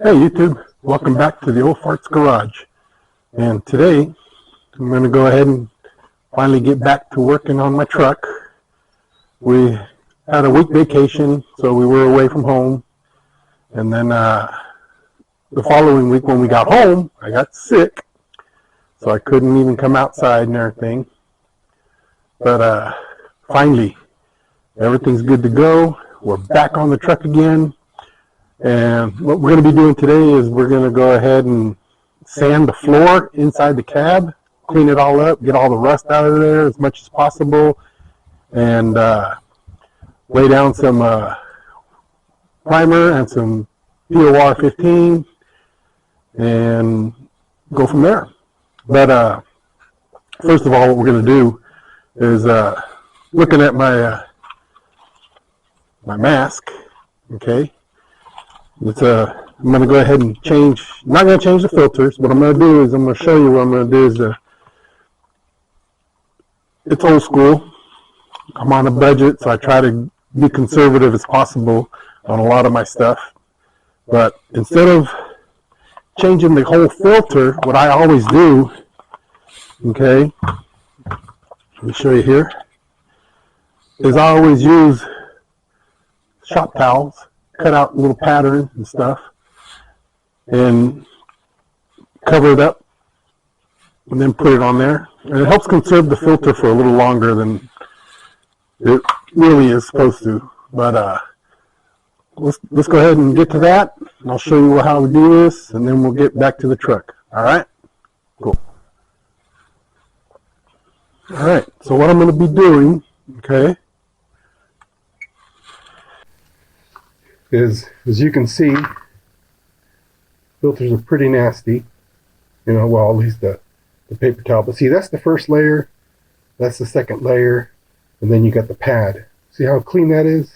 Hey YouTube, welcome back to the Old Farts Garage. And today I'm going to go ahead and finally get back to working on my truck. We had a week vacation, so we were away from home. And then the following week when we got home, I got sick. So I couldn't even come outside and everything. But finally, everything's good to go. We're back on the truck again. And what we're going to be doing today is we're going to go ahead and sand the floor inside the cab, clean it all up, get all the rust out of there as much as possible, and lay down some primer and some POR 15 and go from there. But first of all, what we're going to do is looking at my my mask, okay? I'm going to go ahead and change, I'm not going to change the filters. What I'm going to do is I'm going to show you what I'm going to do is, it's old school. I'm on a budget, so I try to be conservative as possible on a lot of my stuff. But instead of changing the whole filter, what I always do, okay, let me show you here, is I always use shop towels. Cut out little patterns and stuff and cover it up and then put it on there, and it helps conserve the filter for a little longer than it really is supposed to. But let's go ahead and get to that, and I'll show you how we do this, and then we'll get back to the truck. All right, cool. All right, so what I'm going to be doing, okay, is, as you can see, filters are pretty nasty, you know, well, at least the paper towel. But see, that's the first layer, that's the second layer, and then you got the pad. See how clean that is?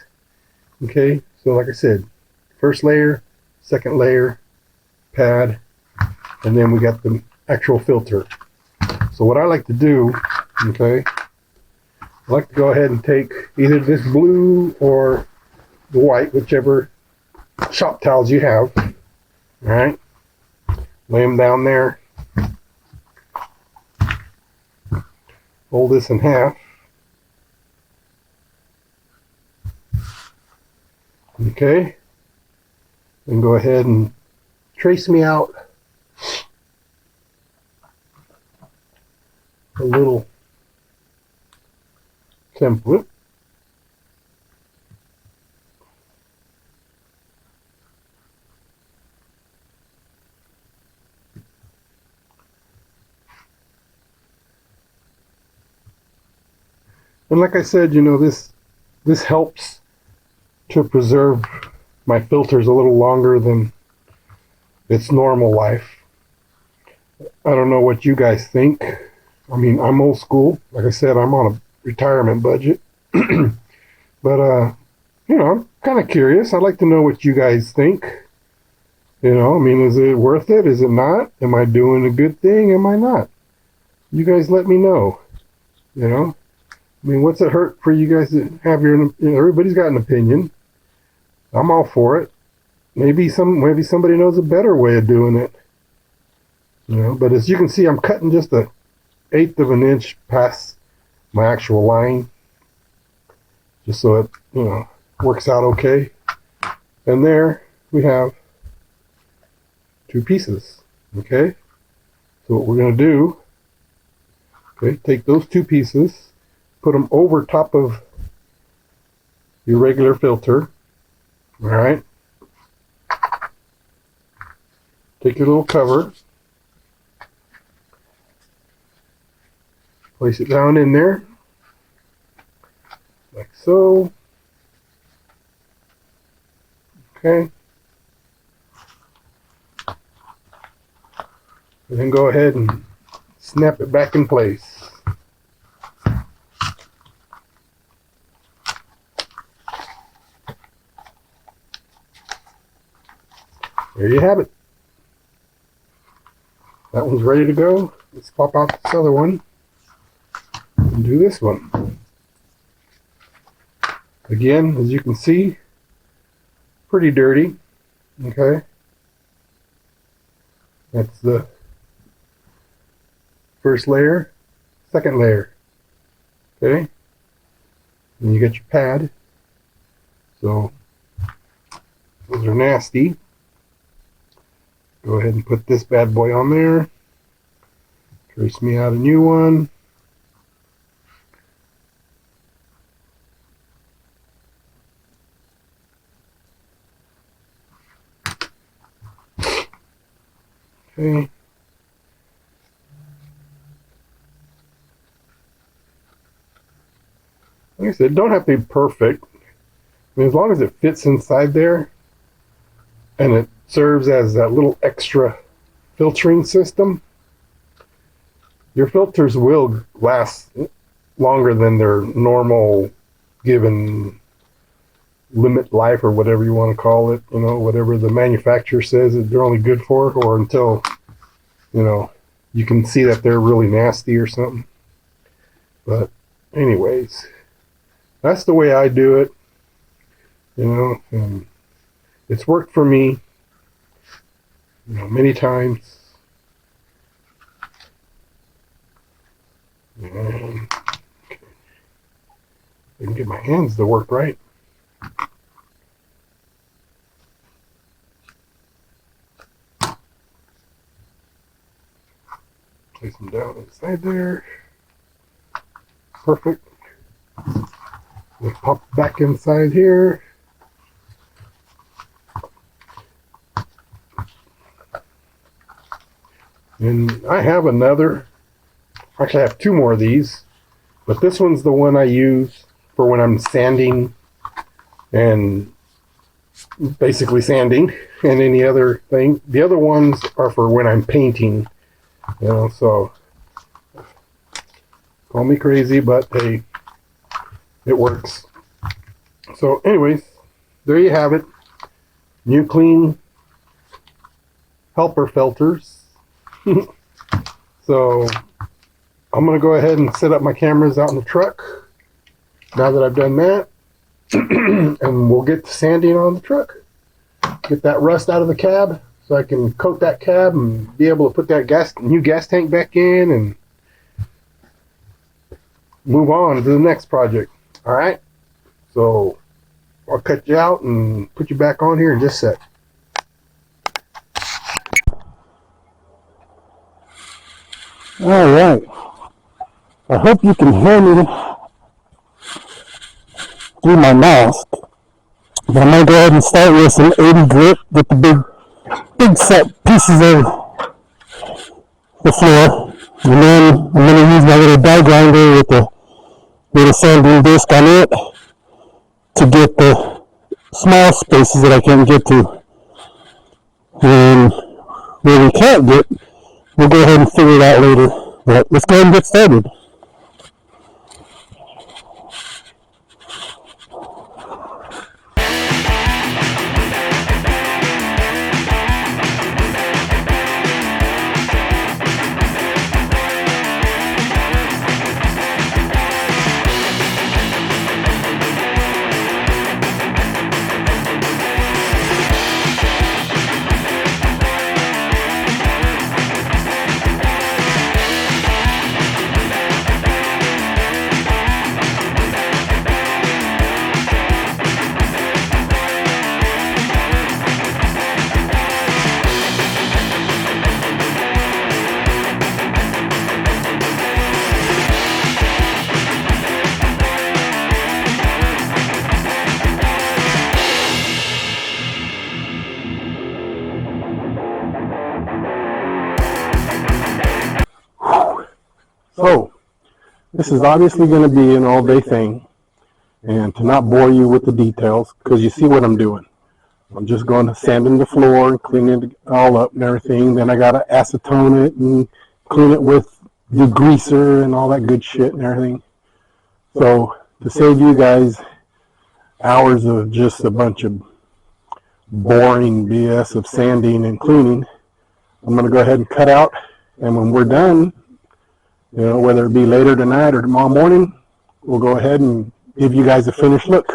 Okay, so like I said, first layer, second layer, pad, and then we got the actual filter. So what I like to do, okay, I like to go ahead and take either this blue or the white, whichever shop towels you have. All right, lay them down there, fold this in half, okay, and go ahead and trace me out a little template. And like I said, you know, this helps to preserve my filters a little longer than its normal life. I don't know what you guys think. I mean, I'm old school. Like I said, I'm on a retirement budget. But, you know, I'm kind of curious. I'd like to know what you guys think. You know, I mean, is it worth it? Is it not? Am I doing a good thing? Am I not? You guys let me know, you know. I mean, what's it hurt for you guys to have your, you know, everybody's got an opinion. I'm all for it. Maybe somebody knows a better way of doing it. You know, but as you can see, I'm cutting just 1/8 of an inch past my actual line, just so it, you know, works out okay. And there we have 2 pieces. Okay. So what we're going to do, okay, take those 2 pieces, put them over top of your regular filter. All right. Take your little cover, place it down in there, like so. Okay. And then go ahead and snap it back in place. There you have it. That one's ready to go. Let's pop out this other one and do this one. Again, as you can see, pretty dirty. Okay. That's the first layer, second layer. Okay, and you got your pad. So those are nasty. Go ahead and put this bad boy on there. Trace me out a new one. Okay. Like I said, don't have to be perfect. I mean, as long as it fits inside there and it serves as that little extra filtering system, your filters will last longer than their normal given limit life, or whatever you want to call it, you know, whatever the manufacturer says that they're only good for, or until, you know, you can see that they're really nasty or something. But anyways, that's the way I do it, you know, and it's worked for me, you know, many times. And okay, I can get my hands to work right. Place them down inside there. Perfect. Let's pop back inside here. And I have another. Actually, I have two more of these, but this one's the one I use for when I'm sanding, and basically sanding and any other thing. The other ones are for when I'm painting, you know, so call me crazy, but hey, it works. So anyways, there you have it. New clean helper filters. So I'm going to go ahead and set up my cameras out in the truck now that I've done that. And we'll get to sanding on the truck. Get that rust out of the cab so I can coat that cab and be able to put that new gas tank back in and move on to the next project. All right. So I'll cut you out and put you back on here in just a sec. All right. I hope you can hear me through my mask. But I'm going to go ahead and start with some 80 grit with the big set pieces of the floor. And then I'm going to use my little die grinder with the little sanding disc on it to get the small spaces that I can't get to. And where we can't get, we'll go ahead and figure it out later. But let's go ahead and get started. So, this is obviously going to be an all-day thing, and to not bore you with the details, because you see what I'm doing. I'm just going to sand in the floor and clean it all up and everything. Then I got to acetone it and clean it with degreaser and all that good shit and everything. So, to save you guys hours of just a bunch of boring BS of sanding and cleaning, I'm going to go ahead and cut out, and when we're done, you know, whether it be later tonight or tomorrow morning, we'll go ahead and give you guys a finished look.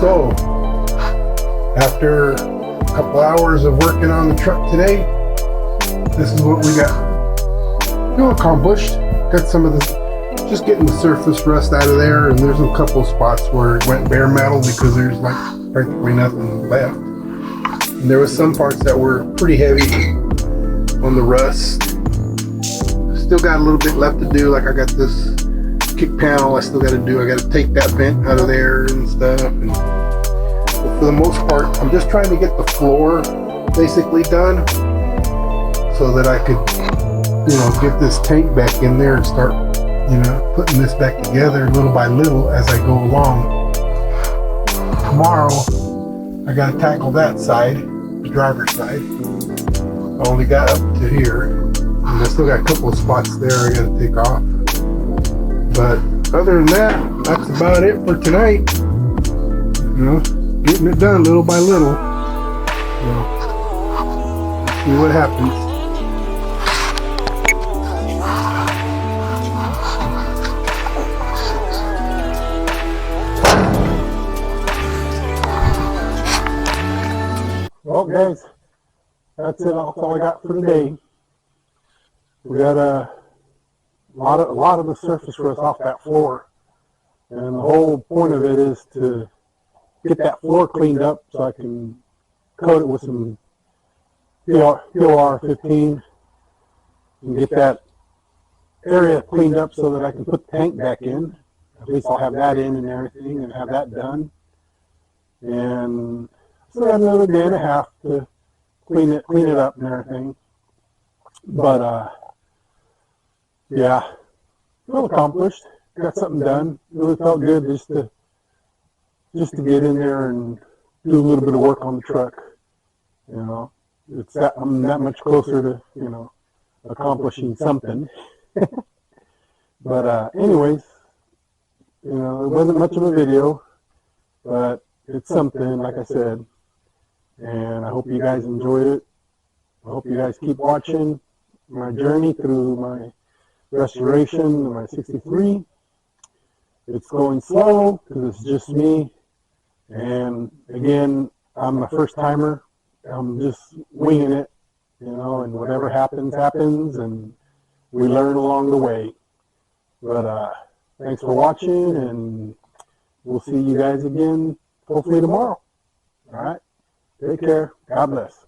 So, after a couple hours of working on the truck today, this is what we got accomplished. Got some of the, just getting the surface rust out of there, and there's a couple spots where it went bare metal because there's like practically nothing left. And there was some parts that were pretty heavy on the rust. Still got a little bit left to do. Like I got this kick panel I still got to do. I got to take that vent out of there and stuff. And for the most part, I'm just trying to get the floor basically done so that I could, get this tank back in there and start, putting this back together little by little as I go along. Tomorrow, I got to tackle that side, the driver's side. I only got up to here, and I still got a couple of spots there I got to take off. But other than that, that's about it for tonight. Getting it done little by little. See what happens. Well, guys, that's it. That's all I got for today. We got a lot of the surface rust off that floor, and the whole point of it is to get that floor cleaned up so I can coat it with some POR 15 and get that area cleaned up so that I can put the tank back in. At least I'll have that in and everything and have that done. And so I got another day and a half to clean it up and everything. But yeah, feel accomplished. Got something done. Really felt good just to get in there and do a little bit of work on the truck. It's that I'm that much closer to accomplishing something. But anyways, it wasn't much of a video, but it's something, like I said. And I hope you guys enjoyed it. I hope you guys keep watching my journey through my restoration of my 63. It's going slow because it's just me. And again, I'm a first timer. I'm just winging it, and whatever happens, happens, and we learn along the way. But thanks for watching, and we'll see you guys again hopefully tomorrow. All right. Take care. God bless.